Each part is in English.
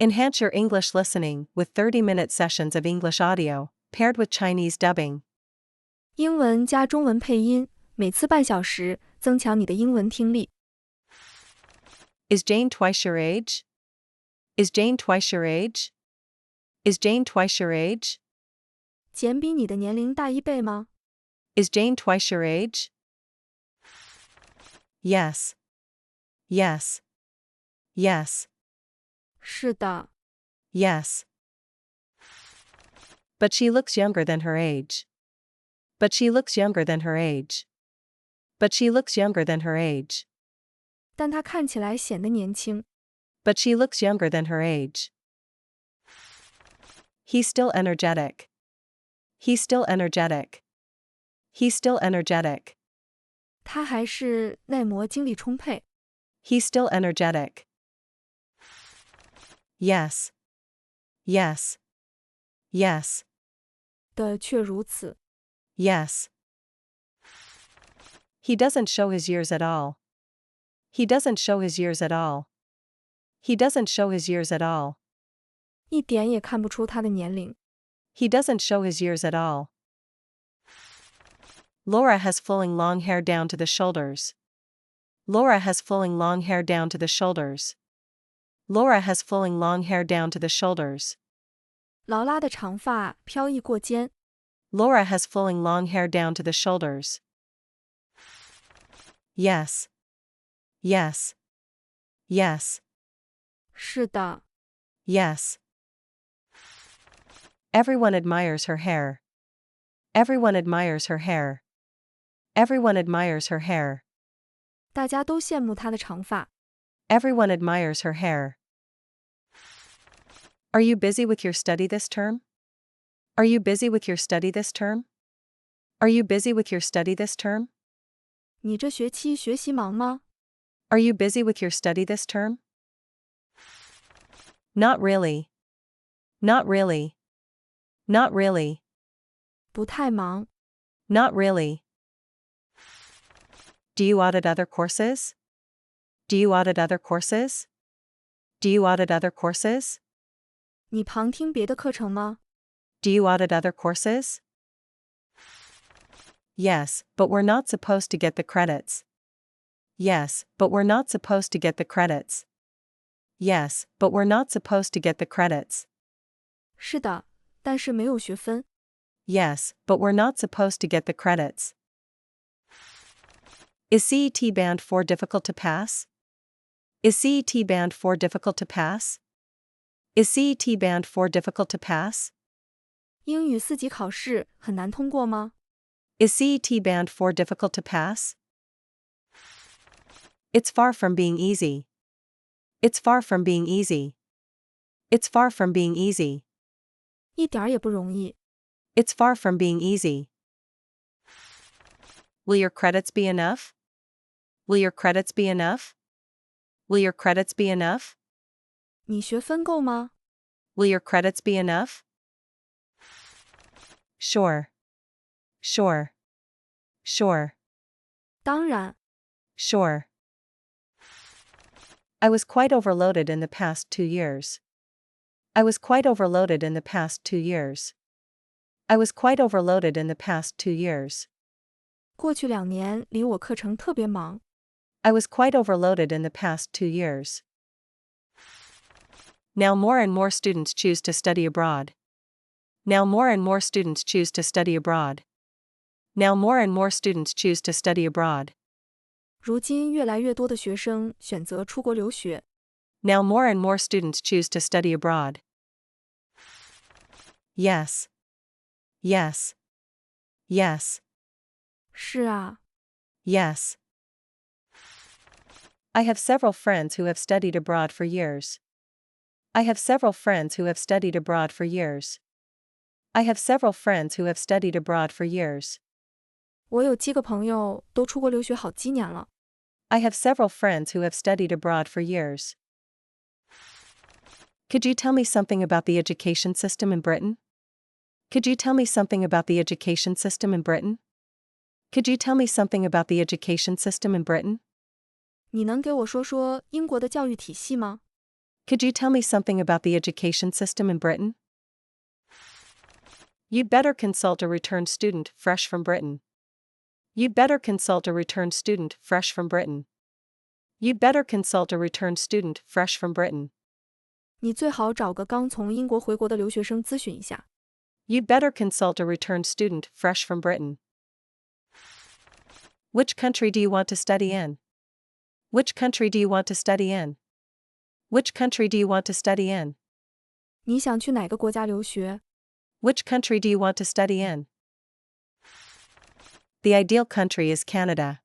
Enhance your English listening with 30-minute sessions of English audio, paired with Chinese dubbing. 英文加中文配音，每次半小时，增强你的英文听力。Is Jane twice your age? Is Jane twice your age? Is Jane twice your age? 简比你的年龄大1倍吗？ Is Jane twice your age? Yes. Yes. Yes. 是的。Yes. But she looks younger than her age. But she looks younger than her age. But she looks younger than her age. 但她看起来显得年轻。But she looks younger than her age. He's still energetic. He's still energetic. He's still energetic. 他还是耐磨精力充沛。He's still energetic. Yes. Yes. Yes. 的确如此。Yes. He doesn't show his years at all. He doesn't show his years at all. He doesn't show his years at all. 一点也看不出他的年龄。He doesn't show his years at all. Laura has flowing long hair down to the shoulders. Laura has flowing long hair down to the shoulders. Laura has flowing long hair down to the shoulders. 劳拉的长发飘逸过肩。Laura has flowing long hair down to the shoulders. Yes. Yes. Yes. 是的。Yes. Everyone admires her hair. Everyone admires her hair. Everyone admires her hair. 大家都羡慕她的长发。Everyone admires her hair. Are you busy with your study this term? Are you busy with your study this term? Are you busy with your study this term? 你这学期学习忙吗？ Are you busy with your study this term? Not really. Not really. Not really. 不太忙。Not really. Do you audit other courses? Do you audit other courses? Do you audit other courses? 你旁听别的课程吗？ Do you audit other courses? Yes, but we're not supposed to get the credits. Yes, but we're not supposed to get the credits. Yes, but we're not supposed to get the credits. 是的，但是没有学分。Yes, but we're not supposed to get the credits. Is CET Band 4 difficult to pass? Is CET Band 4 difficult to pass? Is CET Band 4 difficult to pass? 英语4级考试很难通过吗？ Is CET Band 4 difficult to pass? It's far from being easy. It's far from being easy. It's far from being easy. 一点儿也不容易。 It's far from being easy. Will your credits be enough? Will your credits be enough? Will your credits be enough? 你学分够吗？ Will your credits be enough? Sure. Sure. Sure. 当然。 Sure. I was quite overloaded in the past 2 years. I was quite overloaded in the past 2 years. I was quite overloaded in the past 2 years. 过去2年里我课程特别忙。 I was quite overloaded in the past 2 years. Now more and more students choose to study abroad. Now more and more students choose to study abroad. Now more and more students choose to study abroad. 如今越来越多的学生选择出国留学。 Now more and more students choose to study abroad. Yes. Yes. Yes. 是啊。 Yes. I have several friends who have studied abroad for years. I have several friends who have studied abroad for years. I have several friends who have studied abroad for years. 我有几个朋友都出国留学好几年了。 I have several friends who have studied abroad for years. Could you tell me something about the education system in Britain? Could you tell me something about the education system in Britain? Could you tell me something about the education system in Britain? 你能给我说说英国的教育体系吗？ Could you tell me something about the education system in Britain? You'd better consult a returned student fresh from Britain. You'd better consult a returned student fresh from Britain. You'd better consult a returned student fresh from Britain. 你最好找个刚从英国回国的留学生咨询一下。You'd better consult a returned student fresh from Britain. Which country do you want to study in? Which country do you want to study in? Which country do you want to study in? 你想去哪个国家留学？ Which country do you want to study in? The ideal country is Canada.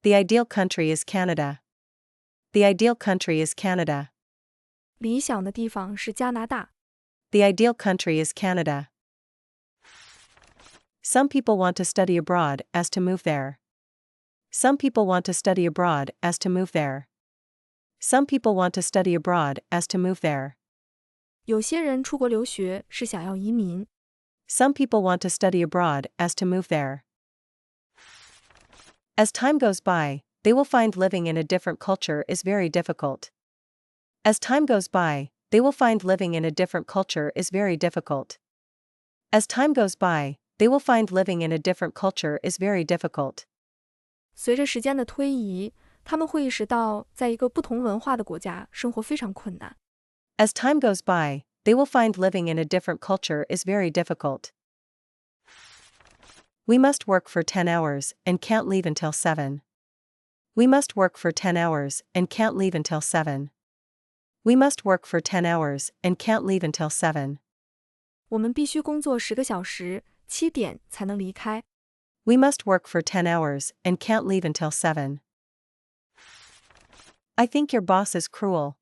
The ideal country is Canada. The ideal country is Canada. 理想的地方是加拿大。The ideal country is Canada. Some people want to study abroad as to move there. Some people want to study abroad as to move there. Some people want to study abroad as to move there. 有些人出国留学是想要移民。Some people want to study abroad as to move there. As time goes by, they will find living in a different culture is very difficult. As time goes by, they will find living in a different culture is very difficult. As time goes by, they will find living in a different culture is very difficult. 随着时间的推移，他们会意识到在一个不同文化的国家生活非常困难。As time goes by, they will find living in a different culture is very difficult. We must work for 10 hours and can't leave until 7. We must work for 10 hours and can't leave until 7. We must work for 10 hours and can't leave until 7. 我们必须工作10个小时，7点才能离开。We must work for 10 hours and can't leave until 7. I think your boss is cruel.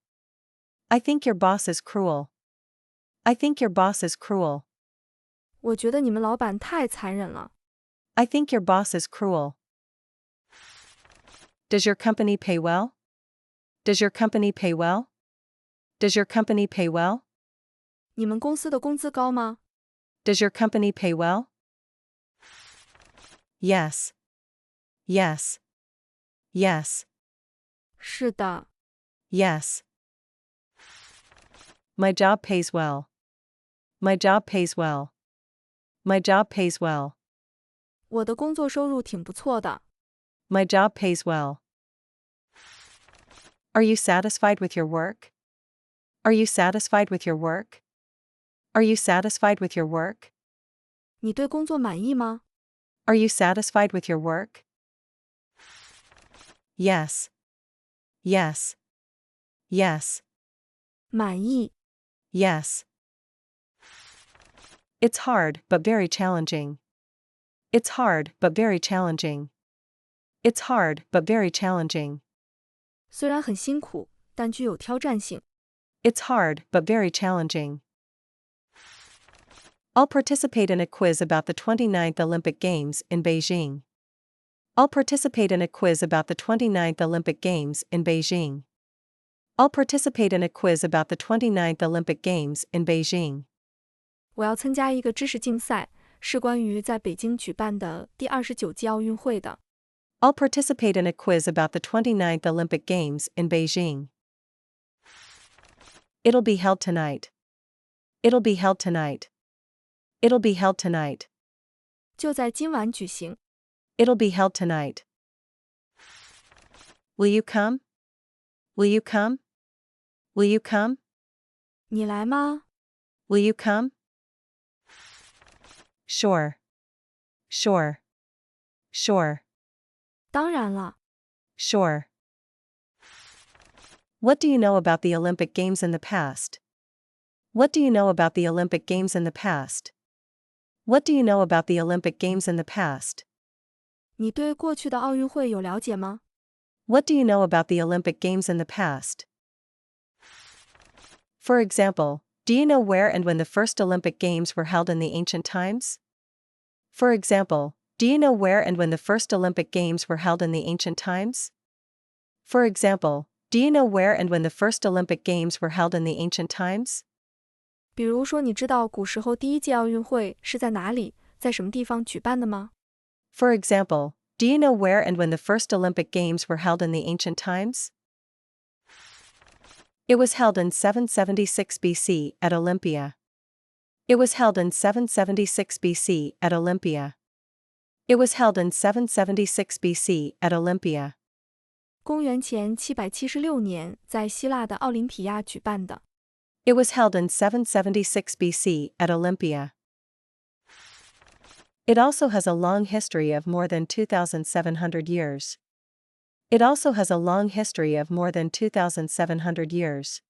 I think your boss is cruel. I think your boss is cruel. 我觉得你们老板太残忍了。I think your boss is cruel. Does your company pay well? Does your company pay well? Does your company pay well? 你们公司的工资高吗？ Does your company pay well? Yes. Yes. Yes. 是的。Yes. My job pays well. My job pays well. My job pays well. 我的工作收入挺不错的。My job pays well. Are you satisfied with your work? Are you satisfied with your work? Are you satisfied with your work? 你对工作满意吗？ Are you satisfied with your work? Yes. Yes. Yes. 满意。 Yes. It's hard but very challenging. It's hard but very challenging. It's hard but very challenging. 虽然很辛苦，但具有挑战性。 It's hard but very challenging. I'll participate in a quiz about the 29th Olympic Games in Beijing. I'll participate in a quiz about the 29th Olympic Games in Beijing. I'll participate in a quiz about the 29th Olympic Games in Beijing. 我要参加一个知识竞赛，是关于在北京举办的第29届奥运会的。 I'll participate in a quiz about the 29th Olympic Games in Beijing. It'll be held tonight. It'll be held tonight. It'll be held tonight. 就在今晚举行。 It'll be held tonight. Will you come? Will you come? Will you come? 你来吗？ Will you come? Sure. Sure. Sure. 当然了。 Sure. What do you know about the Olympic Games in the past? What do you know about the Olympic Games in the past? What do you know about the Olympic Games in the past? 你对过去的奥运会有了解吗？ What do you know about the Olympic Games in the past? For example, do you know where and when the first Olympic Games were held in the ancient times? For example, do you know where and when the first Olympic Games were held in the ancient times? For example, do you know where and when the first Olympic Games were held in the ancient times? 比如说，你知道古时候第一届奥运会是在哪里，在什么地方举办的吗？ For example, do you know where and when the first Olympic Games were held in the ancient times? It was held in 776 BC at Olympia. It was held in 776 BC at Olympia. It was held in 776 BC at Olympia. 公元前776年在希腊的奥林匹亚举办的。It was held in 776 BC at Olympia. It also has a long history of more than 2,700 years. It also has a long history of more than 2,700 years.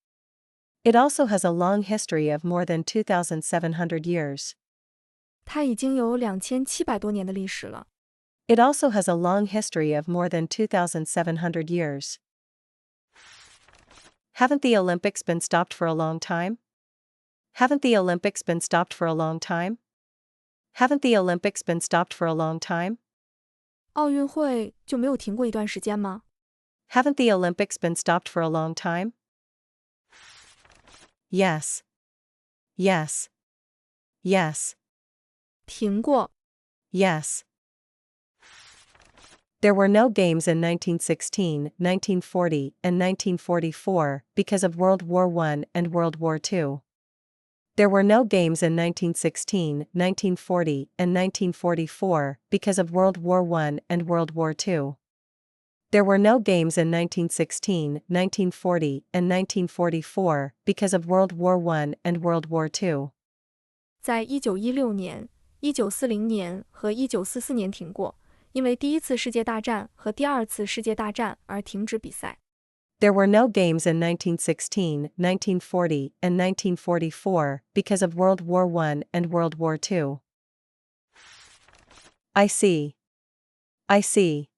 It also has a long history of more than 2,700 years. 它已经有2700多年的历史了。It also has a long history of more than 2,700 years. Haven't the Olympics been stopped for a long time? Haven't the Olympics been stopped for a long time? Haven't the Olympics been stopped for a long time? 奥运会就没有停过一段时间吗？ Haven't the Olympics been stopped for a long time? Yes. Yes. Yes. 停过。 Yes. There were no games in 1916, 1940, and 1944 because of World War I and World War II. There were no games in 1916, 1940, and 1944 because of World War I and World War II. There were no games in 1916, 1940, and 1944 because of World War I and World War II. 在1916年、1940年和1944年停过，因为第一次世界大战和第二次世界大战而停止比赛。There were no games in 1916, 1940, and 1944 because of World War I and World War II. I see. I see.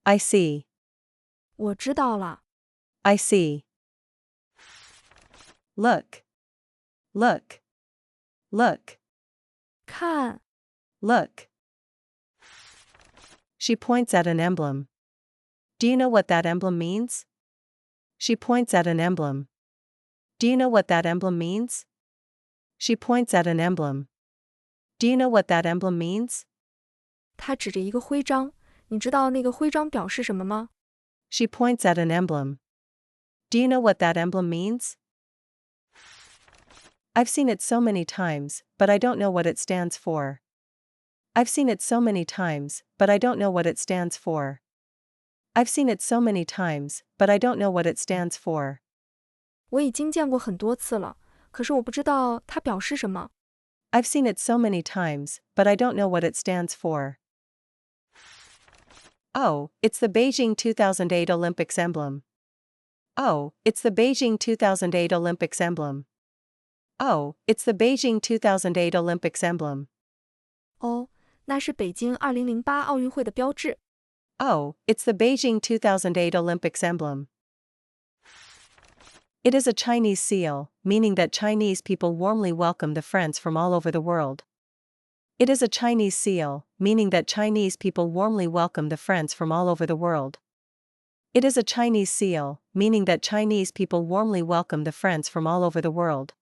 I see. 我知道了。 I see. Look. Look. Look. 看。 Look. She points at an emblem. Do you know what that emblem means? She points at an emblem. Do you know what that emblem means? She points at an emblem. Do you know what that emblem means? 她指着一个徽章，你知道那个徽章表示什么吗？ She points at an emblem. Do you know what that emblem means? I've seen it so many times, but I don't know what it stands for. I've seen it so many times, but I don't know what it stands for. I've seen it so many times, but I don't know what it stands for. 我已经见过很多次了，可是我不知道它表示什么。 I've seen it so many times, but I don't know what it stands for. Oh, it's the Beijing 2008 Olympics emblem. Oh, it's the Beijing 2008 Olympics emblem. Oh, it's the Beijing 2008 Olympics emblem. 哦，那是北京2008奥运会的标志。 Oh, it's the Beijing 2008 Olympics emblem. It is a Chinese seal, meaning that Chinese people warmly welcome the friends from all over the world. It is a Chinese seal, meaning that Chinese people warmly welcome the friends from all over the world. It is a Chinese seal, meaning that Chinese people warmly welcome the friends from all over the world.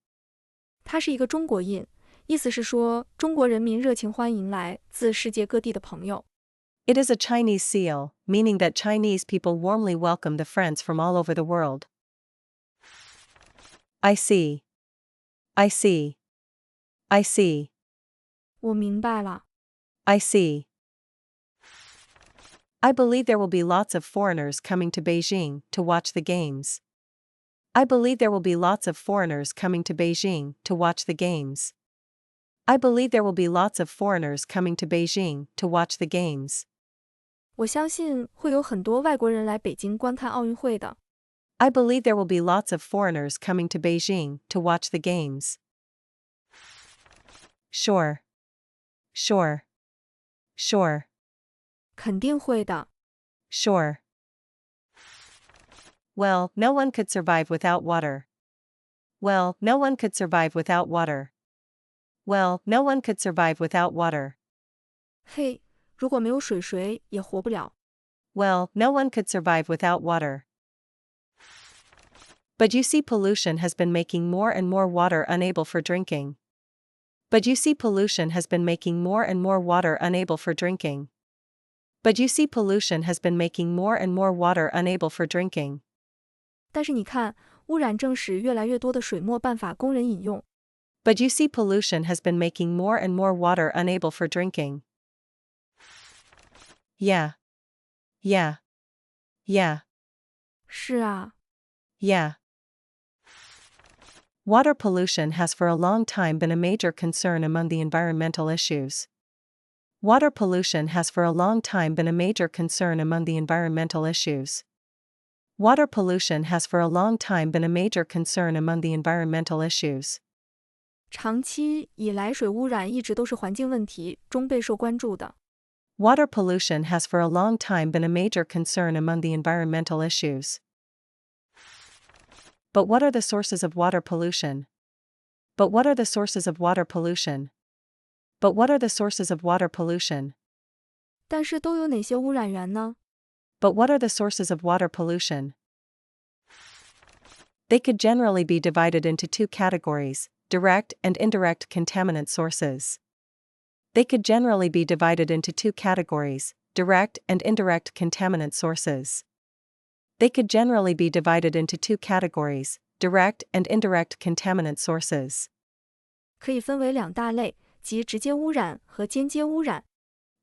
它是一个中国印，意思是说中国人民热情欢迎来自世界各地的朋友。 It is a Chinese seal, meaning that Chinese people warmly welcome the friends from all over the world. I see. I see. I see. 我明白了。 I see. I believe there will be lots of foreigners coming to Beijing to watch the games. I believe there will be lots of foreigners coming to Beijing to watch the games. I believe there will be lots of foreigners coming to Beijing to watch the games. 我相信会有很多外国人来北京观看奥运会的。 I believe there will be lots of foreigners coming to Beijing to watch the games. Sure. Sure. Sure. 肯定会的。 Sure. Well, no one could survive without water. Well, no one could survive without water. Well, no one could survive without water. 嘿，如果没有水，谁也活不了。 Well, no one could survive without water. But you see, pollution has been making more and more water unable for drinking. But you see, pollution has been making more and more water unable for drinking. But you see, pollution has been making more and more water unable for drinking. 但是你看，污染正使越来越多的水没办法供人饮用。But you see, pollution has been making more and more water unable for drinking. Yeah. Yeah. Yeah. 是啊。Yeah. Water pollution has for a long time been a major concern among the environmental issues. Water pollution has for a long time been a major concern among the environmental issues. Water pollution has for a long time been a major concern among the environmental issues. 长期以来，水污染一直都是环境问题中备受关注的。Water pollution has for a long time been a major concern among the environmental issues. But what are the sources of water pollution? But what are the sources of water pollution? But what are the sources of water pollution? 但是都有哪些污染源呢？ But what are the sources of water pollution? They could generally be divided into two categories: direct and indirect contaminant sources. They could generally be divided into two categories: direct and indirect contaminant sources. They could generally be divided into two categories: direct and indirect contaminant sources. 可以分为两大类，即直接污染和间接污染。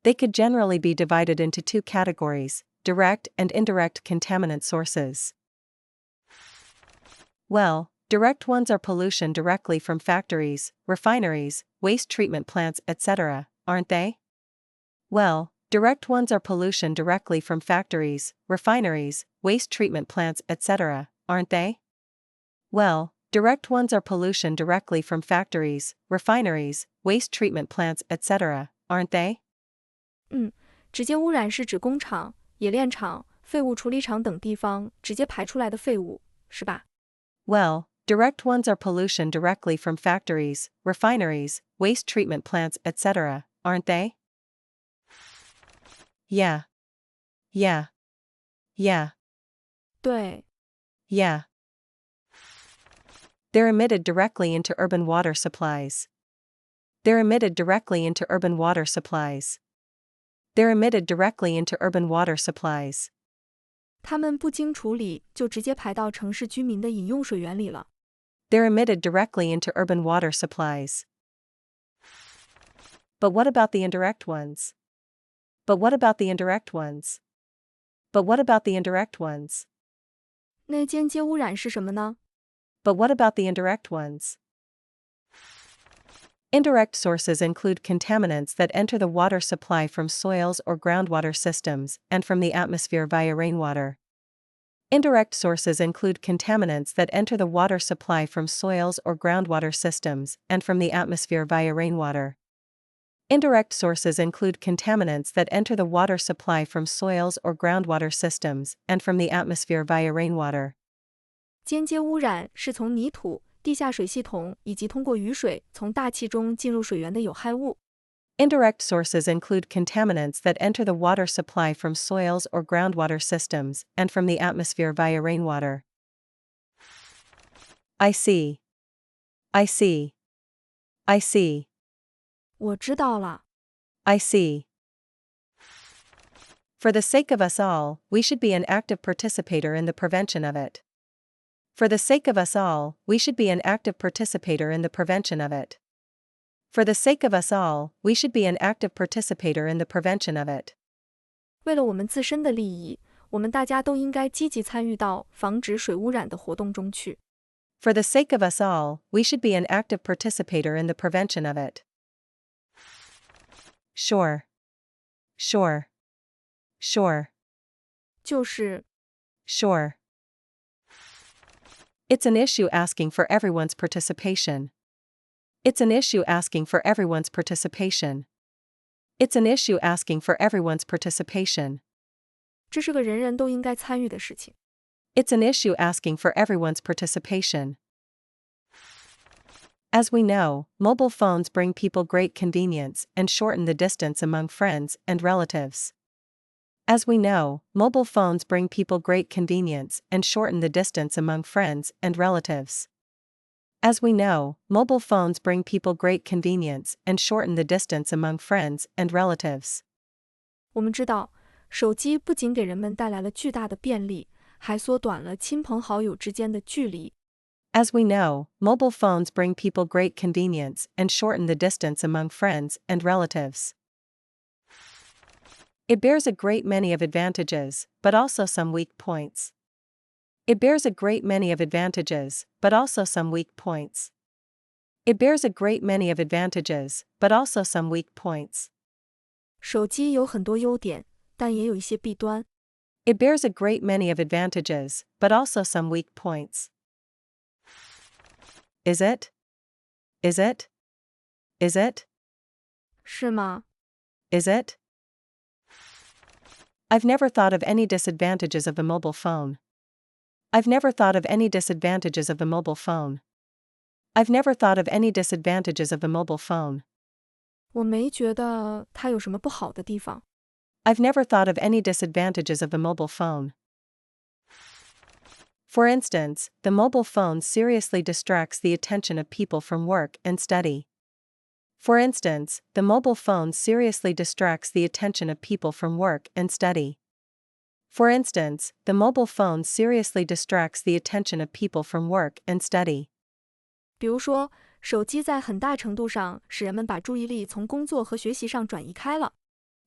They could generally be divided into two categories: direct and indirect contaminant sources. Well, direct ones are pollution directly from factories, refineries, waste treatment plants, etc., aren't they? Well, direct ones are pollution directly from factories, refineries, waste treatment plants, etc., aren't they? Well, direct ones are pollution directly from factories, refineries, waste treatment plants, etc., aren't they? 直接污染是指工厂、冶炼厂、废物处理厂等地方直接排出来的废物，是吧？ Well, direct ones are pollution directly from factories, refineries, waste treatment plants, etc., aren't they? Yeah. Yeah. Yeah. 对。 Yeah. They're emitted directly into urban water supplies. They're emitted directly into urban water supplies. They're emitted directly into urban water supplies. 它们不经处理就直接排到城市居民的饮用水源里了。 They're emitted directly into urban water supplies. But what about the indirect ones? But what about the indirect ones? But what about the indirect ones? 那间接污染是什么呢？ But what about the indirect ones? Indirect sources include contaminants that enter the water supply from soils or groundwater systems and from the atmosphere via rainwater. Indirect sources include contaminants that enter the water supply from soils or groundwater systems and from the atmosphere via rainwater. Indirect sources include contaminants that enter the water supply from soils or groundwater systems and from the atmosphere via rainwater. 间接污染是从泥土、地下水系统以及通过雨水从大气中进入水源的有害物。 Indirect sources include contaminants that enter the water supply from soils or groundwater systems and from the atmosphere via rainwater. I see. I see. I see. 我知道了。 I see. For the sake of us all, we should be an active participator in the prevention of it. For the sake of us all, we should be an active participator in the prevention of it. For the sake of us all, we should be an active participator in the prevention of it. 为了我们自身的利益，我们大家都应该积极参与到防止水污染的活动中去。 For the sake of us all, we should be an active participator in the prevention of it. Sure. Sure. Sure. 就是。 Sure. It's an issue asking for everyone's participation. It's an issue asking for everyone's participation. It's an issue asking for everyone's participation. 这是个人人都应该参与的事情。 It's an issue asking for everyone's participation. As we know, mobile phones bring people great convenience and shorten the distance among friends and relatives. As we know, mobile phones bring people great convenience and shorten the distance among friends and relatives. As we know, mobile phones bring people great convenience and shorten the distance among friends and relatives. 我们知道，手机不仅给人们带来了巨大的便利，还缩短了亲朋好友之间的距离。As we know, mobile phones bring people great convenience and shorten the distance among friends and relatives. It bears a great many of advantages, but also some weak points. It bears a great many of advantages, but also some weak points. It bears a great many of advantages, but also some weak points. 手机有很多优点，但也有一些弊端。It bears a great many of advantages, but also some weak points. Is it? Is it? Is it? 是吗？ Is it? I've never thought of any disadvantages of the mobile phone. I've never thought of any disadvantages of the mobile phone. I've never thought of any disadvantages of the mobile phone. 我没觉得它有什么不好的地方。I've never thought of any disadvantages of the mobile phone. For instance, the mobile phone seriously distracts the attention of people from work and study. For instance, the mobile phone seriously distracts the attention of people from work and study. For instance, the mobile phone seriously distracts the attention of people from work and study. 比如说，手机在很大程度上使人们把注意力从工作和学习上转移开了。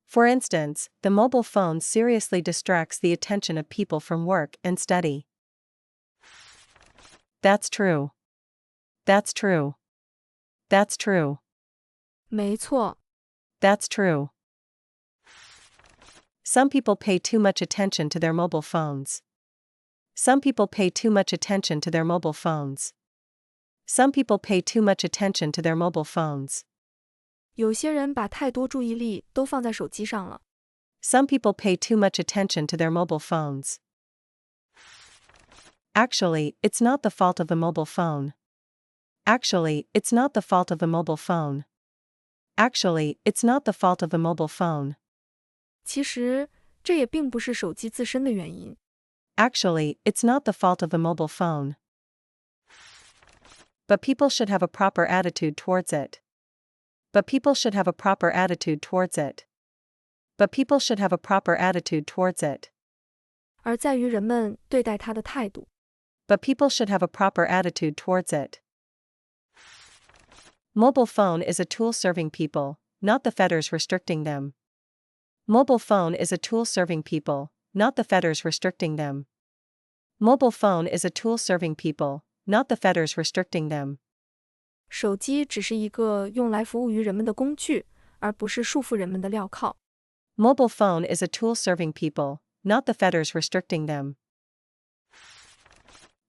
For instance, the mobile phone seriously distracts the attention of people from work and study. That's true. That's true. That's true. 没错， That's true. Some people pay too much attention to their mobile phones. Some people pay too much attention to their mobile phones. Some people pay too much attention to their mobile phones. 有些人把太多注意力都放在手机上了。Some people pay too much attention to their mobile phones. Actually, it's not the fault of the mobile phone. Actually, it's not the fault of the mobile phone. Actually, it's not the fault of the mobile phone. 其实，这也并不是手机自身的原因。Actually, it's not the fault of the mobile phone. But people should have a proper attitude towards it. But people should have a proper attitude towards it. But people should have a proper attitude towards it. 而在于人们对待它的态度。But people should have a proper attitude towards it. Mobile phone is a tool serving people, not the fetters restricting them. Mobile phone is a tool serving people, not the fetters restricting them. Mobile phone is a tool serving people, not the fetters restricting them. 手机只是一个用来服务于人们的工具，而不是束缚人们的镣铐。Mobile phone is a tool serving people, not the fetters restricting them.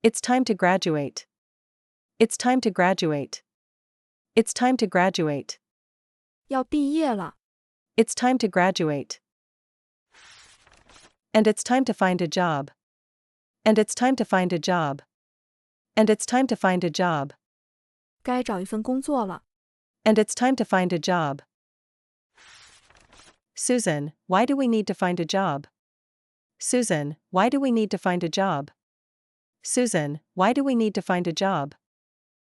It's time to graduate. It's time to graduate. It's time to graduate. 要毕业了， It's time to graduate. And it's time to find a job. And it's time to find a job. And it's time to find a job. 该找一份工作了。And it's time to find a job. Susan, why do we need to find a job? Susan, why do we need to find a job? Susan, why do we need to find a job?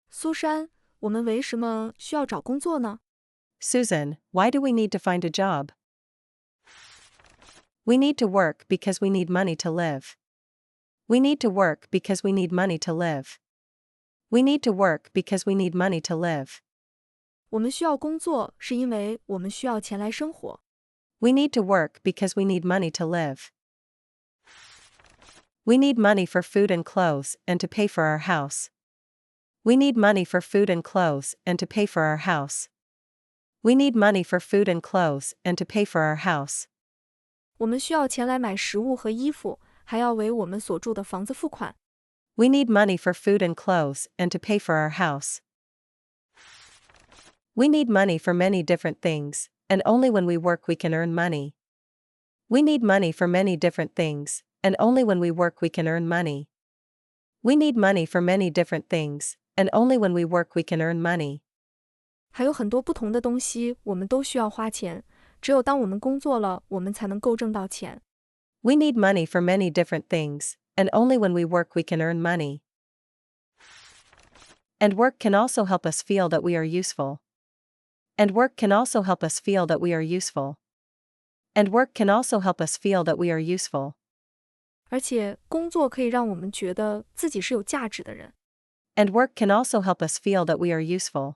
苏珊，我们为什么需要找工作呢？ Susan, why do we need to find a job? We need to work because we need money to live. We need to work because we need money to live. We need to work because we need money to live. 我们需要工作，是因为我们需要钱来生活。We need to work because we need money to live. We need money for food and clothes and to pay for our house. We need money for food and clothes and to pay for our house. We need money for food and clothes and to pay for our house. 我们需要钱来买食物和衣服，还要为我们所住的房子付款。We need money for food and clothes and to pay for our house. We need money for many different things, and only when we work we can earn money. We need money for many different things, and only when we work we can earn money. We need money for many different things, and only when we work we can earn money. 还有很多不同的东西，我们都需要花钱。只有当我们工作了，我们才能够挣到钱。We need money for many different things, and only when we work we can earn money. And work can also help us feel that we are useful. And work can also help us feel that we are useful. And work can also help us feel that we are useful. 而且工作可以让我们觉得自己是有价值的人。And work can also help us feel that we are useful.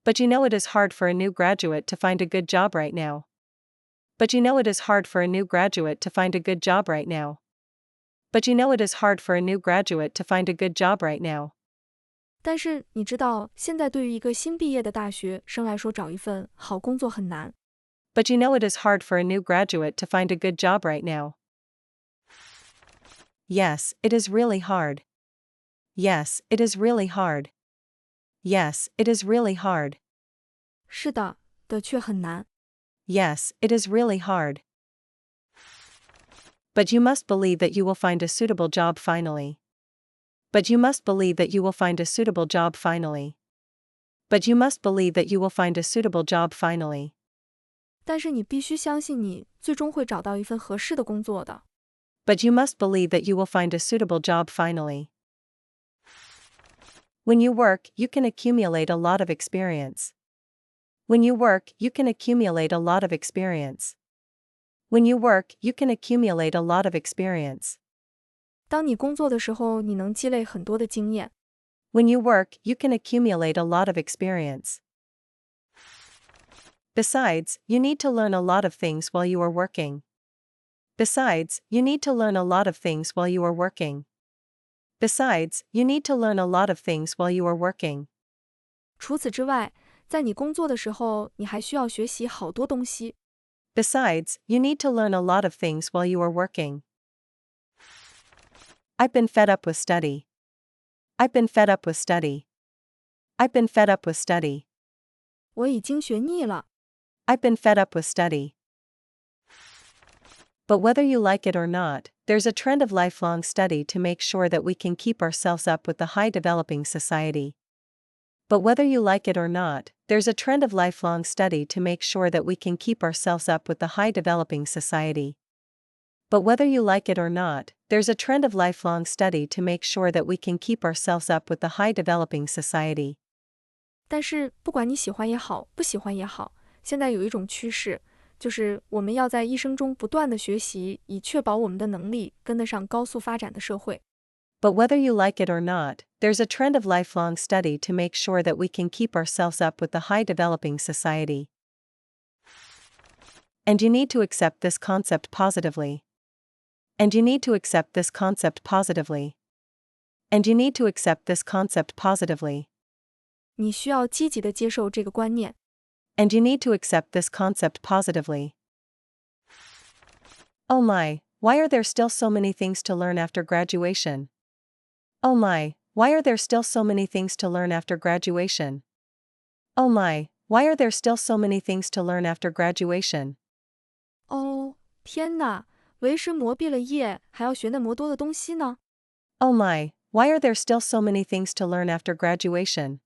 But you know it is hard for a new graduate to find a good job right now. But you know it is hard for a new graduate to find a good job right now. But you know it is hard for a new graduate to find a good job right now. 但是你知道，现在对于一个新毕业的大学生来说，找一份好工作很难。But you know it is hard for a new graduate to find a good job right now. Yes, it is really hard. Yes, it is really hard. Yes, it is really hard. 是的，的确很难。Yes, it is really hard. But you must believe that you will find a suitable job finally. But you must believe that you will find a suitable job finally. But you must believe that you will find a suitable job finally. 但是你必须相信你最终会找到一份合适的工作的。But you must believe that you will find a suitable job finally. When you work, you can accumulate a lot of experience. When you work, you can accumulate a lot of experience. When you work, you can accumulate a lot of experience. 当你工作的时候，你能积累很多的经验。When you work, you can accumulate a lot of experience. Besides, you need to learn a lot of things while you are working. Besides, you need to learn a lot of things while you are working. Besides, you need to learn a lot of things while you are working. 除此之外，在你工作的时候，你还需要学习好多东西。Besides, you need to learn a lot of things while you are working. I've been fed up with study. I've been fed up with study. I've been fed up with study. 我已经学腻了。I've been fed up with study. But whether you like it or not, there's a trend of lifelong study to make sure that we can keep ourselves up with the high developing society. But whether you like it or not, there's a trend of lifelong study to make sure that we can keep ourselves up with the high developing society. But whether you like it or not, there's a trend of lifelong study to make sure that we can keep ourselves up with the high developing society. 但是不管你喜欢也好，不喜欢也好，现在有一种趋势，就是我们要在一生中不断的学习，以确保我们的能力跟得上高速发展的社会。But whether you like it or not, there's a trend of lifelong study to make sure that we can keep ourselves up with the high developing society. And you need to accept this concept positively. And you need to accept this concept positively. And you need to accept this concept positively. 你需要积极地接受这个观念。And you need to accept this concept positively. Oh my, why are there still so many things to learn after graduation? Oh my, why are there still so many things to learn after graduation? Oh my, why are there still so many things to learn after graduation? 哦，天哪，为时磨毕了业，还要学那么多的东西呢？ Oh my, why are there still so many things to learn after graduation?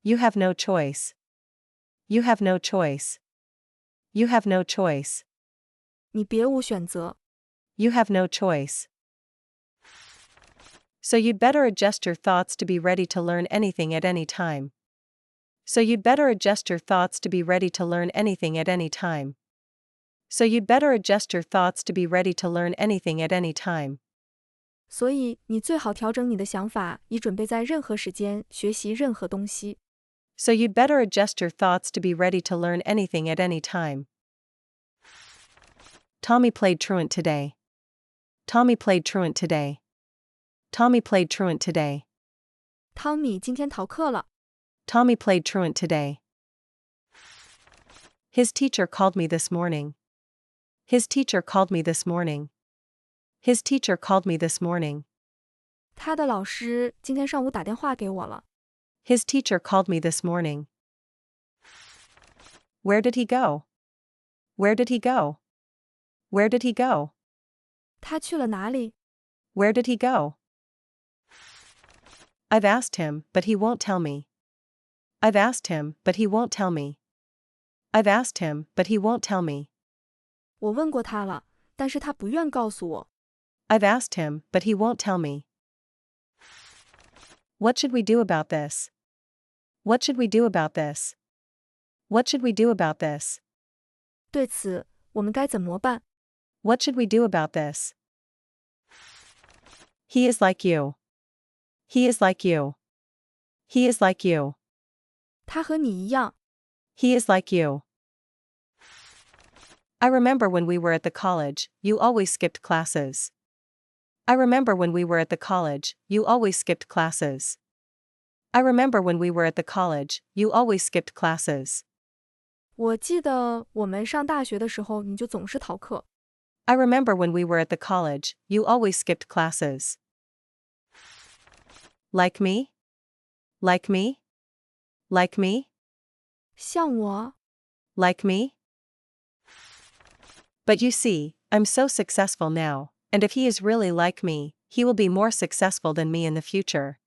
You have no choice. You have no choice. You have no choice. 你别无选择。You have no choice. So you'd better adjust your thoughts to be ready to learn anything at any time. So you'd better adjust your thoughts to be ready to learn anything at any time. So you'd better adjust your thoughts to be ready to learn anything at any time. 所以你最好调整你的想法，以准备在任何时间学习任何东西。So you'd better adjust your thoughts to be ready to learn anything at any time. Tommy played truant today. Tommy played truant today. Tommy played truant today. 汤米今天逃课了。Tommy played truant today. His teacher called me this morning. His teacher called me this morning. His teacher called me this morning. 他的老师今天上午打电话给我了。His teacher called me this morning. Where did he go? Where did he go? Where did he go? 他去了哪里？ Where did he go? I've asked him, but he won't tell me. I've asked him, but he won't tell me. I've asked him, but he won't tell me. 我问过他了，但是他不愿告诉我。I've asked him, but he won't tell me. What should we do about this? What should we do about this? What should we do about this? 对此，我们该怎么办？ What should we do about this? He is like you. He is like you. He is like you. 他和你一样。He is like you. I remember when we were at the college, you always skipped classes. I remember when we were at the college, you always skipped classes. I remember when we were at the college, you always skipped classes. 我记得我们上大学的时候，你就总是逃课。I remember when we were at the college, you always skipped classes. Like me? Like me? Like me? 像我。Like me? But you see, I'm so successful now, and if he is really like me, he will be more successful than me in the future.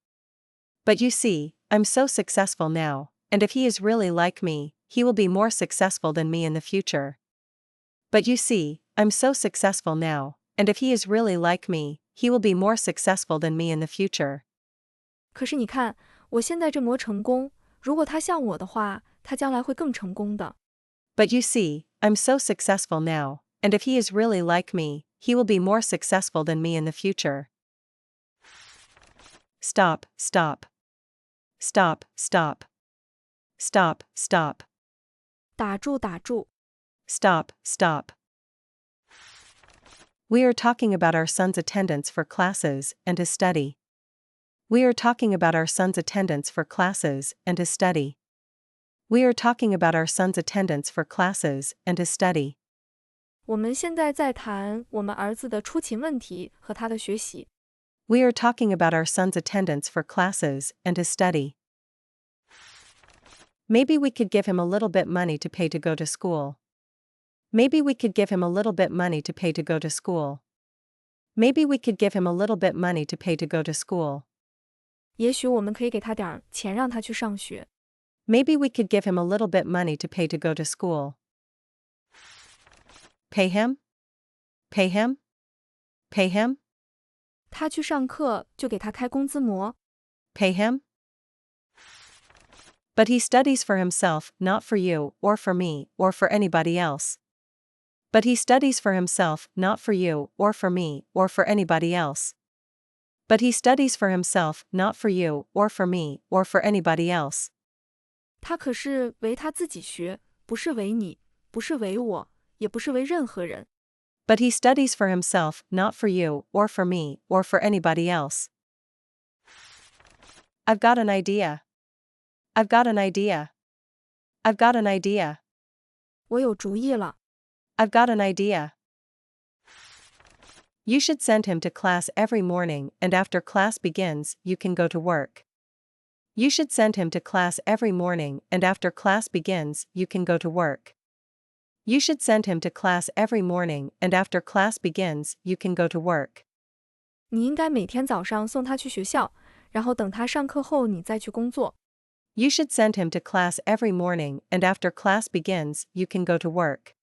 But you see, I'm so successful now, and if he is really like me, he will be more successful than me in the future. But you see, I'm so successful now, and if he is really like me, he will be more successful than me in the future. 可是你看，我现在这么成功，如果他像我的话，他将来会更成功的。But you see, I'm so successful now, and if he is really like me, he will be more successful than me in the future. Stop, stop. Stop, stop. Stop, stop. 打住，打住。Stop, stop. We are talking about our son's attendance for classes and his study. We are talking about our son's attendance for classes and his study. We are talking about our son's attendance for classes and his study. 我们现在在谈我们儿子的出勤问题和他的学习。We are talking about our son's attendance for classes and his study. Maybe we could give him a little bit money to pay to go to school. Maybe we could give him a little bit money to pay to go to school. Maybe we could give him a little bit money to pay to go to school. 也许我们可以给他点钱让他去上学。Maybe we could give him a little bit money to pay to go to school. Pay him? Pay him? Pay him? 他去上课就给他开工资模。Pay him? But he studies for himself, not for you, or for me, or for anybody else. But he studies for himself, not for you, or for me, or for anybody else. But he studies for himself, not for you, or for me, or for anybody else. 他可是为他自己学，不是为你，不是为我，也不是为任何人。But he studies for himself, not for you, or for me, or for anybody else. I've got an idea. I've got an idea. I've got an idea. 我有主意了。I've got an idea. You should send him to class every morning, and after class begins, you can go to work. You should send him to class every morning, and after class begins, you can go to work. You should send him to class every morning, and after class begins, you can go to work. 你应该每天早上送他去学校，然后等他上课后你再去工作。You should send him to class every morning, and after class begins, you can go to work.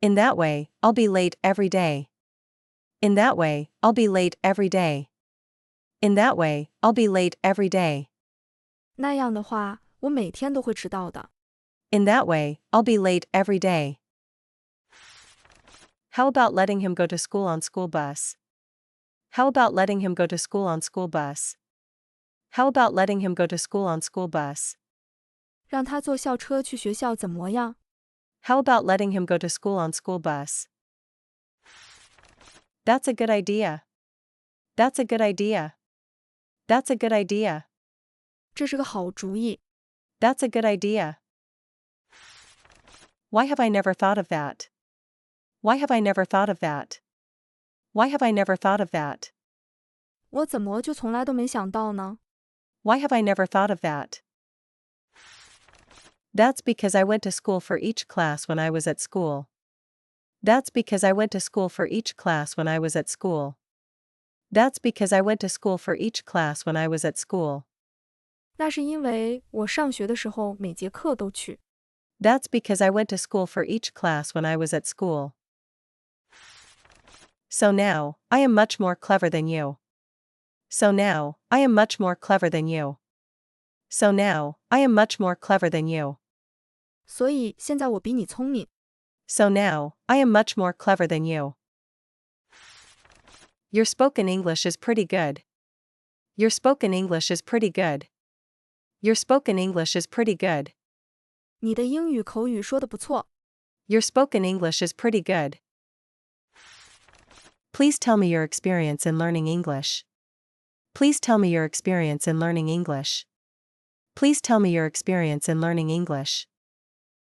In that way, I'll be late every day. In that way, I'll be late every day. In that way, I'll be late every day. 那样的话，我每天都会迟到的。In that way, I'll be late every day. How about letting him go to school on school bus? How about letting him go to school on school bus? How about letting him go to school on school bus? 让他坐校车去学校怎么样？ How about letting him go to school on school bus? That's a good idea. That's a good idea. That's a good idea. 这是个好主意。That's a good idea. Why have I never thought of that? Why have I never thought of that? Why have I never thought of that? 我怎么就从来都没想到呢？ Why have I never thought of that? That's because I went to school for each class when I was at school. That's because I went to school for each class when I was at school. That's because I went to school for each class when I was at school. 那是因为我上学的时候每节课都去。That's because I went to school for each class when I was at school. So now, I am much more clever than you. So now, I am much more clever than you. So now, I am much more clever than you. 所以现在我比你聪明。So now, I am much more clever than you. Your spoken English is pretty good. Your spoken English is pretty good. Your spoken English is pretty good. 你的英语口语说得不错。Your spoken English is pretty good. Please tell me your experience in learning English. Please tell me your experience in learning English. Please tell me your experience in learning English.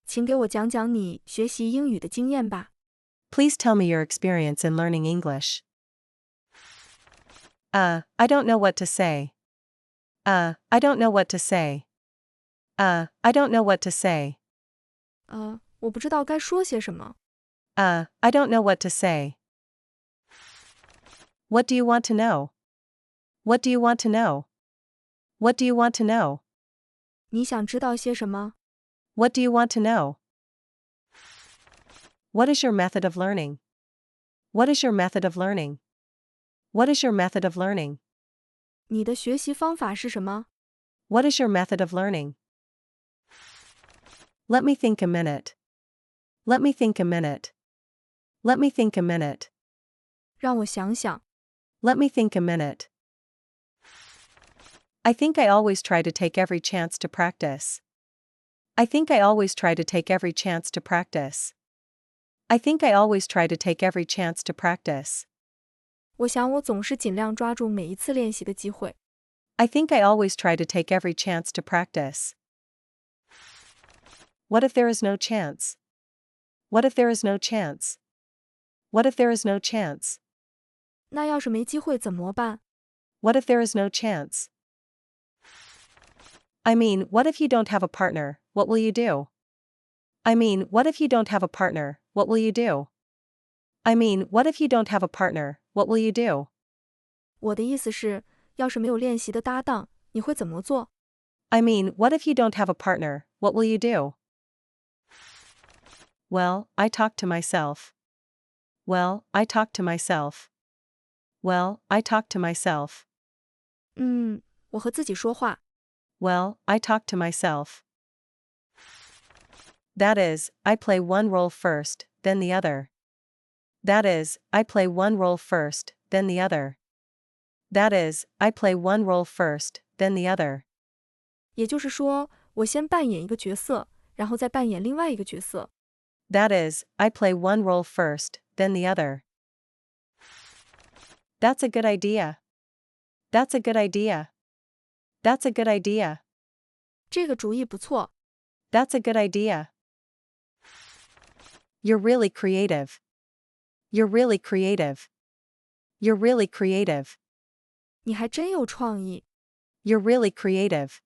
请给我讲讲你学习英语的经验吧。Please tell me your experience in learning English. I don't know what to say. I don't know what to say. I don't know what to say. 我不知道该说些什么。I don't know what to say. What do you want to know? What do you want to know? What do you want to know? 你想知道些什么？ What do you want to know? What is your method of learning? What is your method of learning? What is your method of learning? 你的学习方法是什么？ What is your method of learning? Let me think a minute. Let me think a minute. Let me think a minute. 让我想想。 Let me think a minute. I think I always try to take every chance to practice. I think I always try to take every chance to practice. I think I always try to take every chance to practice. 我想我总是尽量抓住每一次练习的机会。 I think I always try to take every chance to practice. What if there is no chance? What if there is no chance? What if there is no chance? 那要是没机会怎么办？ What if there is no chance? I mean, what if you don't have a partner, what will you do? I mean, what if you don't have a partner, what will you do? I mean, what if you don't have a partner, what will you do? 我的意思是，要是没有练习的搭档，你会怎么做？ I mean, what if you don't have a partner, what will you do? Well, I talk to myself. Well, I talk to myself. Well, I talk to myself. 我和自己说话。 Well, I talk to myself. That is, I play one role first, then the other. That is, I play one role first, then the other. That is, I play one role first, then the other. 也就是说，我先扮演一个角色，然后再扮演另外一个角色。 That is, I play one role first, then the other. That's a good idea. That's a good idea. That's a good idea. 这个主意不错。 That's a good idea. You're really creative. You're really creative. You're really creative. 你还真有创意。 You're really creative.